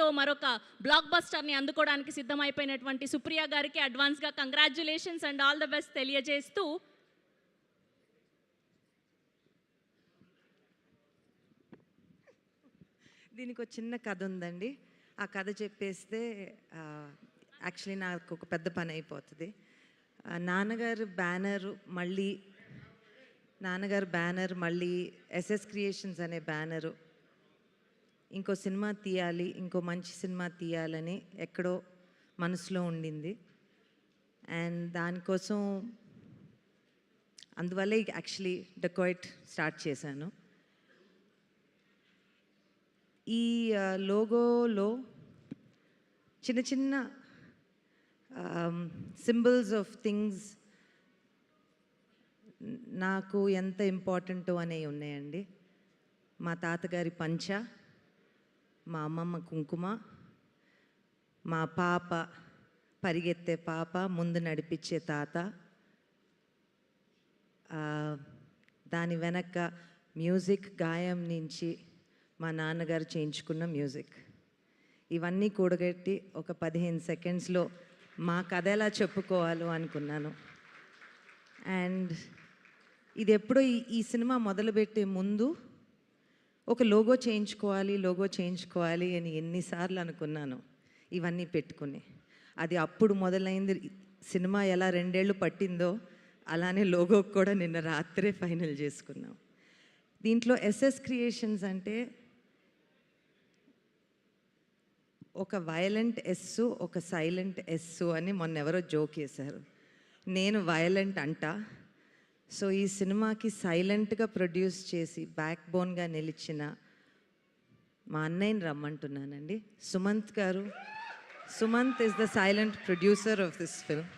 సినిమాతో మరొక బ్లాక్ బస్టర్ని అందుకోవడానికి సిద్ధమైపోయినటువంటి సుప్రియ గారికి అడ్వాన్స్గా congratulations and all the best తెలియజేస్తూ దీనికి ఒక చిన్న కథ ఉందండి. ఆ కథ చెప్పేస్తే యాక్చువల్లీ నాకు ఒక పెద్ద పని అయిపోతుంది. నాన్నగారు బ్యానర్ మళ్ళీ ఎస్ఎస్ క్రియేషన్స్ అనే బ్యానరు ఇంకో సినిమా తీయాలి, ఇంకో మంచి సినిమా తీయాలని ఎక్కడో మనసులో ఉండింది. అండ్ దానికోసం అందువల్లే యాక్చువల్లీ డెకాయిట్ స్టార్ట్ చేశాను. ఈ లోగోలో చిన్న చిన్న సింబల్స్ ఆఫ్ థింగ్స్ నాకు ఎంత ఇంపార్టెంటో అనేవి ఉన్నాయండి. మా తాతగారి పంచ, మా అమ్మమ్మ కుంకుమ, మా పాప పరిగెత్తే పాప, ముందు నడిపించే తాత, దాని వెనక మ్యూజిక్ గాయం నుంచి మా నాన్నగారు చేయించుకున్న మ్యూజిక్, ఇవన్నీ కూడగట్టి ఒక 15 సెకండ్స్లో మా కథ ఎలా చెప్పుకోవాలో అనుకున్నాను. అండ్ ఇది ఎప్పుడో ఈ సినిమా మొదలుపెట్టే ముందు ఒక లోగో చేయించుకోవాలి అని ఎన్నిసార్లు అనుకున్నాను ఇవన్నీ పెట్టుకుని. అది అప్పుడు మొదలైంది. సినిమా ఎలా 2 ఏళ్ళు పట్టిందో అలానే లోగో కూడా నిన్న రాత్రే ఫైనల్ చేసుకున్నాం. దీంట్లో ఎస్ఎస్ క్రియేషన్స్ అంటే ఒక వైలెంట్ ఎస్సు, ఒక సైలెంట్ ఎస్సు అని మొన్న ఎవరో జోక్ చేశారు. నేను వైలెంట్ అంట. సో ఈ సినిమాకి సైలెంట్గా ప్రొడ్యూస్ చేసి బ్యాక్ బోన్గా నిలిచిన మా అన్నయ్యని రమ్మంటున్నానండి, సుమంత్ గారు. Sumanth is the silent producer of this film.